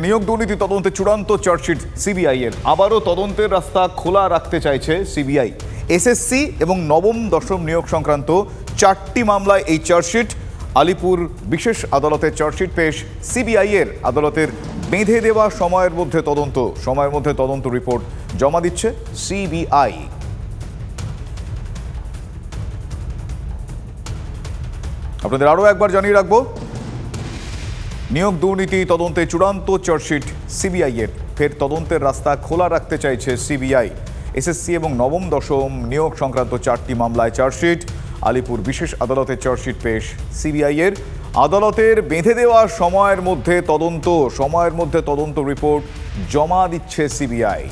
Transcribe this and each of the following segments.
নিয়োগ দুর্নীতি তদন্তে চূড়ান্ত চার্জশিট সিবিআই এর। আবারও তদন্তের রাস্তা খোলা রাখতে চাইছে সিবিআই। এসএসসি এবং নবম দশম নিয়োগ সংক্রান্ত 4টি মামলায় এই চার্জশিট। আলিপুর বিশেষ আদালতে চার্জশিট পেশ সিবিআই এর। আদালতের বেঁধে দেওয়া সময়ের মধ্যে তদন্ত রিপোর্ট জমা দিচ্ছে সিবিআই। আপনাদের আরও একবার জানিয়ে রাখবো, নিয়োগ দুর্নীতি তদন্তে চূড়ান্ত চার্জশিট সিবিআই এর। ফের তদন্তের রাস্তা খোলা রাখতে চাইছে সিবিআই। এসএসসি এবং নবম দশম নিয়োগ সংক্রান্ত 4টি মামলায় চার্জশিট। আলিপুর বিশেষ আদালতে চার্জশিট পেশ সিবিআই এর। আদালতের বেঁধে দেওয়া সময়ের মধ্যে তদন্ত রিপোর্ট জমা দিচ্ছে সিবিআই।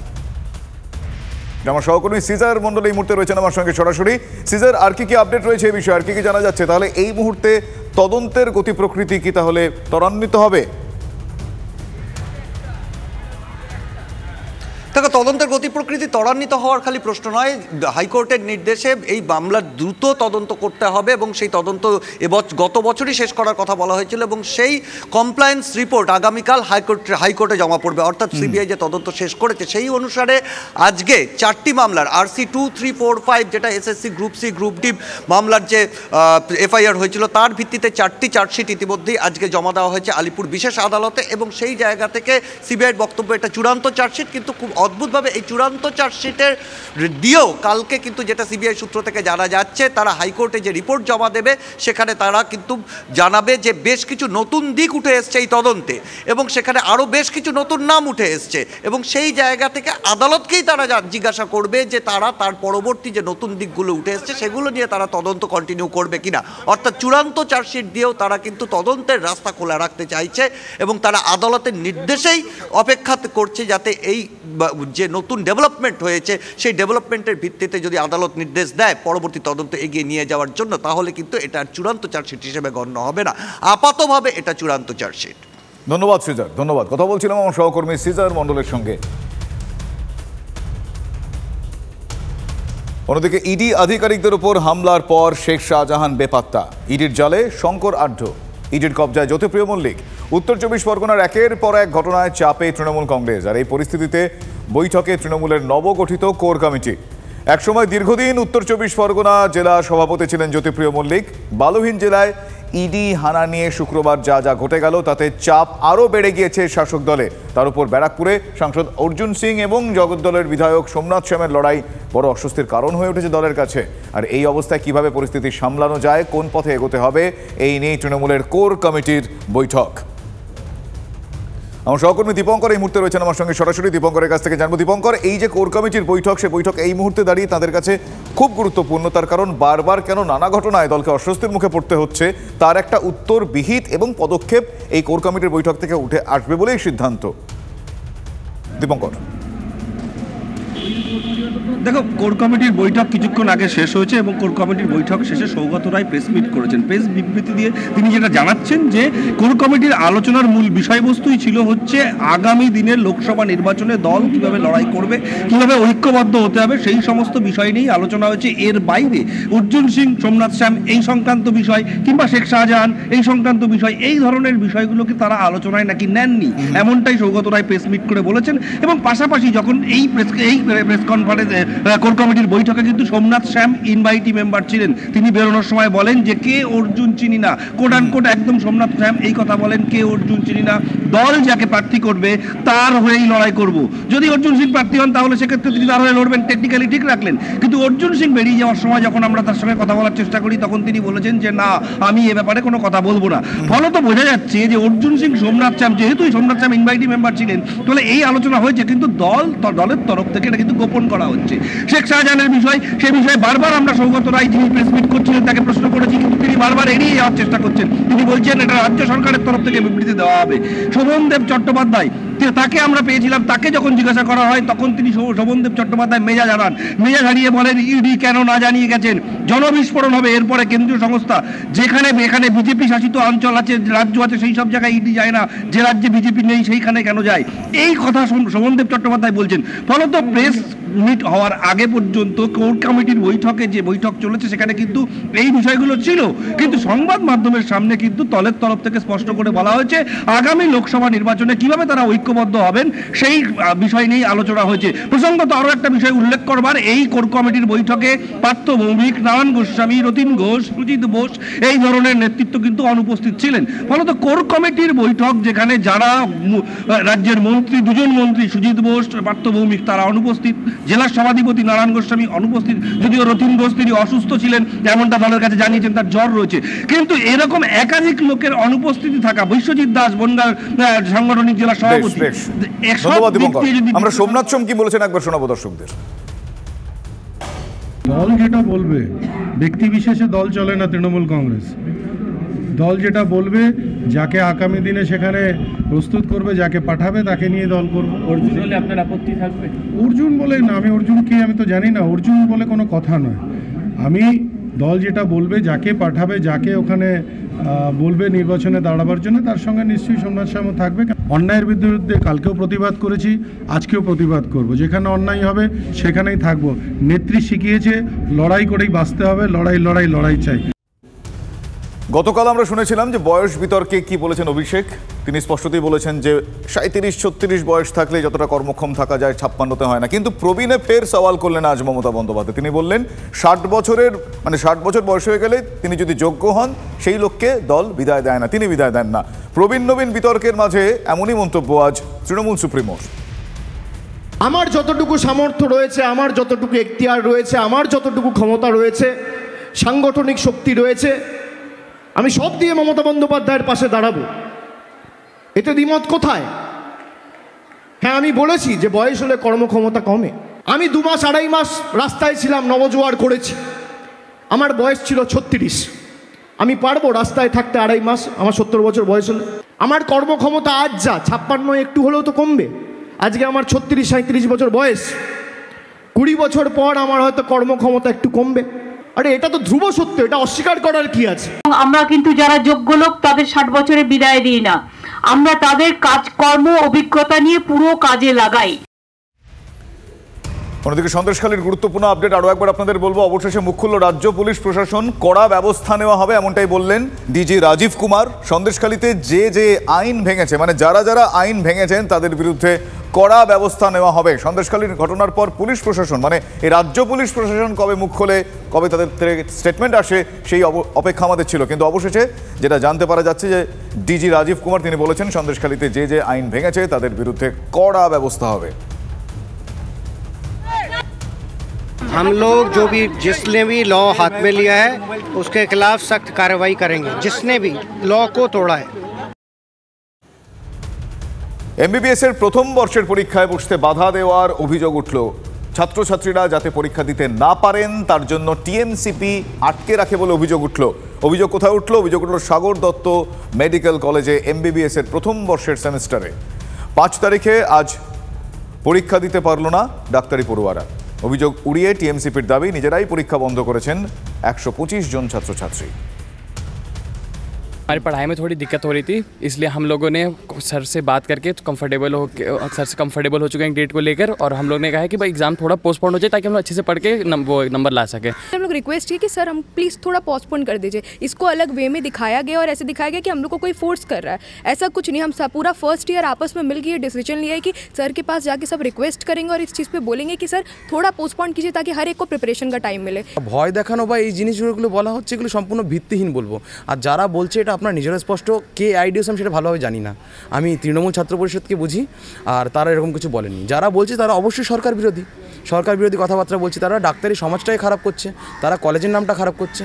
আমার সহকর্মী সিজার মন্ডল এই মুহূর্তে রয়েছেন আমার সঙ্গে সরাসরি। সিজার, আর কি আপডেট রয়েছে এই বিষয়ে, আর কি জানা যাচ্ছে? তাহলে এই মুহূর্তে তদন্তের গতি প্রকৃতি কি তাহলে ত্বরান্বিত হবে? দেখো, তদন্তের গতি প্রকৃতি ত্বরান্বিত হওয়ার খালি প্রশ্ন নয়, হাইকোর্টের নির্দেশে এই মামলার দ্রুত তদন্ত করতে হবে এবং সেই তদন্ত গত বছরই শেষ করার কথা বলা হয়েছিল এবং সেই কমপ্লায়েন্স রিপোর্ট আগামীকাল হাইকোর্টে জমা পড়বে। অর্থাৎ সিবিআই যে তদন্ত শেষ করেছে সেই অনুসারে আজকে 4টি মামলার RC 2, 3, 4, 5 যেটা SSC group C group D মামলার যে এফআইআর হয়েছিল তার ভিত্তিতে 4টি চার্জশিট ইতিমধ্যেই আজকে জমা দেওয়া হয়েছে আলিপুর বিশেষ আদালতে এবং সেই জায়গা থেকে সিবিআইয়ের বক্তব্য এটা চূড়ান্ত চার্জশিট। কিন্তু খুব অদ্ভুতভাবে এই চূড়ান্ত চার্জশিটের দিয়েও কালকে কিন্তু যেটা সিবিআই সূত্র থেকে জানা যাচ্ছে, তারা হাইকোর্টে যে রিপোর্ট জমা দেবে সেখানে তারা কিন্তু জানাবে যে বেশ কিছু নতুন দিক উঠে এসছে এই তদন্তে এবং সেখানে আরও বেশ কিছু নতুন নাম উঠে এসছে এবং সেই জায়গা থেকে আদালতকেই তারা জিজ্ঞাসা করবে যে তারা তার পরবর্তী যে নতুন দিকগুলো উঠে এসছে সেগুলো নিয়ে তারা তদন্ত কন্টিনিউ করবে কিনা। অর্থাৎ চূড়ান্ত চার্জশিট দিয়েও তারা কিন্তু তদন্তের রাস্তা খোলা রাখতে চাইছে এবং তারা আদালতের নির্দেশেই অপেক্ষা করছে যাতে এই যে নতুন ডেভেলপমেন্ট হয়েছে সেই ডেভেলপমেন্টের ভিত্তিতে যদি আদালত নির্দেশ দেয় পরবর্তী তদন্ত এগিয়ে নিয়ে যাওয়ার জন্য, তাহলে কিন্তু এটা চূড়ান্ত চার্জশিট হিসেবে গণ্য হবে না। আপাতভাবে এটা চূড়ান্ত চার্জশিট। ধন্যবাদ সিজার, ধন্যবাদ। কথা বলছিলাম আমার সহকর্মী সিজার মন্ডলের সঙ্গে। অন্যদিকে ইডি আধিকারিকদের উপর হামলার পর শেখ শাহজাহান বেপাত্তা। ইডির জালে শঙ্কর আঢ্য, ইডির কবজায় জ্যোতিপ্রিয় মল্লিক। উত্তর 24 পরগনার একের পর এক ঘটনায় চাপে তৃণমূল কংগ্রেস। আর এই পরিস্থিতিতে বৈঠকে তৃণমূলের নবগঠিত কোর কমিটি। একসময় দীর্ঘদিন উত্তর 24 পরগনা জেলা সভাপতি ছিলেন জ্যোতিপ্রিয় মল্লিক। বালুহীন জেলায় ইডি হানা নিয়ে শুক্রবার যা ঘটে গেল তাতে চাপ আরও বেড়ে গিয়েছে শাসক দলে। তার উপর ব্যারাকপুরে সাংসদ অর্জুন সিং এবং জগদ্দলের বিধায়ক সোমনাথ শ্যামের লড়াই বড় অস্বস্তির কারণ হয়ে উঠেছে দলের কাছে। আর এই অবস্থায় কিভাবে পরিস্থিতি সামলানো যায়, কোন পথে এগোতে হবে, এই নিয়ে তৃণমূলের কোর কমিটির বৈঠক। আমার সহকর্মী দীপঙ্কর এই মুহূর্তে রয়েছেন আমার সঙ্গে সরাসরি। দীপঙ্করের কাছ থেকে জানবো, দীপঙ্কর, এই যে কোর কমিটির বৈঠক, সে বৈঠক এই মুহূর্তে দাঁড়িয়ে তাদের কাছে খুব গুরুত্বপূর্ণ। তার কারণ বারবার কেন নানা ঘটনায় দলকে অস্বস্তির মুখে পড়তে হচ্ছে তার একটা উত্তর বিহিত এবং পদক্ষেপ এই কোর কমিটির বৈঠক থেকে উঠে আসবে বলেই সিদ্ধান্ত। দীপঙ্কর, দেখো, কোর কমিটির বৈঠক কিছুক্ষণ আগে শেষ হয়েছে এবং কোর কমিটির বৈঠক শেষে সৌগত রায় প্রেস মিট করেছেন। প্রেস বিবৃতি দিয়ে তিনি যেটা জানাচ্ছেন যে কোর কমিটির আলোচনার মূল বিষয়বস্তুই ছিল হচ্ছে আগামী দিনের লোকসভা নির্বাচনে দল কিভাবে লড়াই করবে, কিভাবে ঐক্যবদ্ধ হতে হবে, সেই সমস্ত বিষয় নিয়েই আলোচনা হয়েছে। এর বাইরে অর্জুন সিং, সোমনাথ শ্যাম এই সংক্রান্ত বিষয় কিংবা শেখ শাহজাহান এই সংক্রান্ত বিষয়, এই ধরনের বিষয়গুলোকে তারা আলোচনায় নাকি নেননি, এমনটাই সৌগত রায় প্রেস মিট করে বলেছেন। এবং পাশাপাশি যখন এই প্রেস কনফারেন্সে কোর কমিটির বৈঠকে কিন্তু সোমনাথ শ্যাম ইনভাইটি মেম্বার ছিলেন, তিনি বেরোনোর সময় বলেন যে কে অর্জুন চিনি না, কোট আনকোট একদম সোমনাথ শ্যাম এই কথা বলেন, কে অর্জুন চিনি না, দল যাকে প্রার্থী করবে তার হয়েই লড়াই করব। যদি অর্জুন সিং প্রার্থী হন তাহলে সেক্ষেত্রে তিনি তার হয়ে লড়বেন, টেকনিক্যালি ঠিক রাখলেন। কিন্তু অর্জুন সিং বেরিয়ে যাওয়ার সময় যখন আমরা তার সঙ্গে কথা বলার চেষ্টা করি তখন তিনি বলেছেন যে না, আমি এ ব্যাপারে কোনো কথা বলবো না। ফলত বোঝা যাচ্ছে যে অর্জুন সিং, সোমনাথ শ্যাম, যেহেতু সোমনাথ শ্যাম ইনভাইটি মেম্বার ছিলেন, তাহলে এই আলোচনা হয়েছে কিন্তু দলের তরফ থেকে এটা কিন্তু গোপন করা হচ্ছে। শেখ শাহজাহানের বিষয়, সে বিষয়ে বারবার আমরা সৌগত রায় যিনি প্রেস মিট করছিলেন তাকে প্রশ্ন করেছি, কিন্তু তিনি বারবার এড়িয়ে যাওয়ার চেষ্টা করছেন। তিনি বলছেন এটা রাজ্য সরকারের তরফ থেকে বিবৃতি দেওয়া হবে। শোভনদেব চট্টোপাধ্যায়, তাকে আমরা পেয়েছিলাম, তাকে যখন জিজ্ঞাসা করা হয় তখন তিনি শোভনদেব চট্টোপাধ্যায় মেজাজ হারান, মেজাজ হারিয়ে বলেন ইডি কেন না জানিয়ে গেছেন, জনবিস্ফোরণ হবে। এরপরে কেন্দ্রীয় সংস্থা যেখানে বিজেপি শাসিত অঞ্চল আছে, রাজ্য আছে, সেই সব জায়গায় ইডি যায় না, যে রাজ্যে বিজেপি নেই সেইখানে কেন যায়, এই কথা শোভনদেব চট্টোপাধ্যায় বলছেন। ফলত প্রেস মিট হওয়ার আগে পর্যন্ত কোর কমিটির বৈঠকে যে বৈঠক চলেছে সেখানে কিন্তু এই বিষয়গুলো ছিল, কিন্তু সংবাদ মাধ্যমের সামনে কিন্তু দলের তরফ থেকে স্পষ্ট করে বলা হয়েছে আগামী লোকসভা নির্বাচনে কিভাবে তারা ঐক্যবদ্ধ হবেন সেই বিষয় নিয়ে আলোচনা হয়েছে। প্রসঙ্গত আরও একটা বিষয় উল্লেখ করবার, এই কোর কমিটির বৈঠকে পার্থ ভৌমিক, নারায়ণ গোস্বামী, রতিন ঘোষ, সুজিত বোস এই ধরনের নেতৃত্ব কিন্তু অনুপস্থিত ছিলেন। ফলত কোর কমিটির বৈঠক যেখানে যারা রাজ্যের মন্ত্রী, দুজন মন্ত্রী সুজিত বোস, পার্থ ভৌমিক তারা অনুপস্থিত, জেলা সভাধিপতি নারায়ণ গোস্বামী অনুপস্থিত, যদিও রতিন ঘোষ তিনি অসুস্থ ছিলেন এমনটা দলের কাছে জানিয়েছেন, তার জ্বর রয়েছে, কিন্তু এরকম একাধিক লোকের অনুপস্থিতি থাকা, বিশ্বজিৎ দাস বনগাঁ সাংগঠনিক জেলা সভাপতি, আমরা সোমনাথ সোম কি বলেছেন একবার শোনাবো দর্শকদের। দল যেটা বলবে, ব্যক্তি বিশেষে দল চলে না তৃণমূল কংগ্রেস। দল যেটা বলবে, যাকে আগামী দিনে সেখানে প্রস্তুত করবে, যাকে পাঠাবে তাকে নিয়ে দল করবে। অর্জুন বলে আপনার আপত্তি থাকবে? অর্জুন বলে না, আমি অর্জুন কি আমি তো জানি না, অর্জুন বলে কোনো কথা নয়। আমি দল যেটা বলবে, যাকে পাঠাবে, যাকে ওখানে বলবে নির্বাচনে দাঁড়াবার জন্য, তার সঙ্গে নিশ্চয়ই সোমনাথ সামও থাকবে। অন্যায়ের বিরুদ্ধে কালকেও প্রতিবাদ করেছি, আজকেও প্রতিবাদ করব। যেখানে অন্যায় হবে সেখানেই থাকবো। নেত্রী শিখিয়েছে লড়াই করেই বাঁচতে হবে, লড়াই চাই। গতকাল আমরা শুনেছিলাম যে বয়স বিতর্কে কি বলেছেন অভিষেক। তিনি স্পষ্টতই বলেছেন যে 37-36 বয়স থাকলে যতটা কর্মক্ষম থাকা যায় 56তে হয় না। কিন্তু প্রবীণে ফের সওয়াল করলেন আজ মমতা বন্দ্যোপাধ্যায়। তিনি বললেন 60 বছর বয়স হয়ে গেলে তিনি যদি যোগ্য হন সেই লোককে দল বিদায় দেয় না, তিনি বিদায় দেন না। প্রবীণ নবীন বিতর্কের মাঝে এমনই মন্তব্য আজ তৃণমূল সুপ্রিমোর। আমার যতটুকু সামর্থ্য রয়েছে, আমার যতটুকু এখতিয়ার রয়েছে, আমার যতটুকু ক্ষমতা রয়েছে, সাংগঠনিক শক্তি রয়েছে, আমি সব দিয়ে মমতা বন্দ্যোপাধ্যায়ের পাশে দাঁড়াবো। এতে দ্বিমত কোথায়? হ্যাঁ, আমি বলেছি যে বয়স হলে কর্মক্ষমতা কমে। আমি 2 মাস 2.5 মাস রাস্তায় ছিলাম, নবজোয়ার করেছি। আমার বয়স ছিল 36। আমি পারবো রাস্তায় থাকতে 2.5 মাস আমার 70 বছর বয়স হলে? আমার কর্মক্ষমতা আজ যা 56, একটু হলেও তো কমবে। আজকে আমার 36-37 বছর বয়স, 20 বছর পর আমার হয়তো কর্মক্ষমতা একটু কমবে। আরে এটা তো ধ্রুব সত্য, এটা অস্বীকার করার কি আছে? আমরা কিন্তু যারা যোগ্য লোক তাদের 60 বছরে বিদায় দিই না, আমরা তাদের কাজকর্ম অভিজ্ঞতা নিয়ে পুরো কাজে লাগাই। অন্যদিকে সন্দেশখালীর গুরুত্বপূর্ণ আপডেট আরও একবার আপনাদের বলবো। অবশেষে মুখ খুলল রাজ্য পুলিশ প্রশাসন, কড়া ব্যবস্থা নেওয়া হবে এমনটাই বললেন ডিজি রাজীব কুমার। সন্দেশখালীতে যে আইন ভেঙেছে, মানে যারা আইন ভেঙেছেন তাদের বিরুদ্ধে কড়া ব্যবস্থা নেওয়া হবে। সন্দেশখালীর ঘটনার পর পুলিশ প্রশাসন, মানে এই রাজ্য পুলিশ প্রশাসন কবে মুখ খোলে, কবে তাদের স্টেটমেন্ট আসে, সেই অপেক্ষা আমাদের ছিল। কিন্তু অবশেষে যেটা জানতে পারা যাচ্ছে যে ডিজি রাজীব কুমার তিনি বলেছেন সন্দেশখালীতে যে আইন ভেঙেছে তাদের বিরুদ্ধে কড়া ব্যবস্থা হবে। हम लोग जिसने भी लॉ हाथ में लिया है उसके खिलाफ सख्त कार्रवाई करेंगे, जिसने भी लॉ को तोड़ा है। এমবিবিএস এর প্রথম বর্ষের পরীক্ষায় বসতে বাধা দেওয়ার অভিযোগ উঠল। ছাত্রছাত্রীরা যাতে পরীক্ষা দিতে না পারেন তার জন্য টিএমসিপি আটকে রাখে বলে অভিযোগ উঠল। অভিযোগ কোথায় উঠল? অভিযোগ উঠল সাগর দত্ত মেডিকেল কলেজে এমবিবিএস এর প্রথম বর্ষের সেমিস্টারে 5 তারিখে আজ পরীক্ষা দিতে পারল না ডাক্তারি পড়ুয়ারা। অভিযোগ উড়িয়ে টিএমসিপির দাবি নিজেরাই পরীক্ষা বন্ধ করেছেন 125 জন ছাত্রছাত্রী। हमारी पढ़ाई में थोड़ी दिक्कत हो रही थी, इसलिए हम लोगों ने सर से बात करके सर से कंफर्टेबल हो चुके हैं डेट को लेकर, और हम लोग ने कहा है कि भाई एग्जाम थोड़ा पोस्टपोन हो जाए ताकि हम लोग अच्छे से पढ़ के वो नंबर ला सकें। हम लोग रिक्वेस्ट किए कि सर हम प्लीज़ थोड़ा पोस्टपोन कर दीजिए। इसको अलग वे में दिखाया गया और ऐसे दिखाया गया कि हम लोग को कोई फोर्स कर रहा है। ऐसा कुछ नहीं, हम पूरा फर्स्ट ईयर आपस में मिल के ये डिसीजन लिया है कि सर के पास जाके सब रिक्वेस्ट करेंगे और इस चीज़ पर बोलेंगे कि सर थोड़ा पोस्टपोन कीजिए ताकि हर एक को प्रिपरेशन का टाइम मिले। ভয় দেখানো বা এই জিনিসগুলো বলা হচ্ছে, এগুলো সম্পূর্ণ ভিত্তিহীন বলবো। আর যারা বলছে এটা আপনার নিজেরা স্পষ্ট কে আইডিয়াস আমি সেটা ভালোভাবে জানি না। আমি তৃণমূল ছাত্র পরিষদকে বুঝি, আর তারা এরকম কিছু বলেনি। যারা বলছে তারা অবশ্যই সরকার বিরোধী কথাবার্তা বলছে। তারা ডাক্তারি সমাজটাই খারাপ করছে, তারা কলেজের নামটা খারাপ করছে।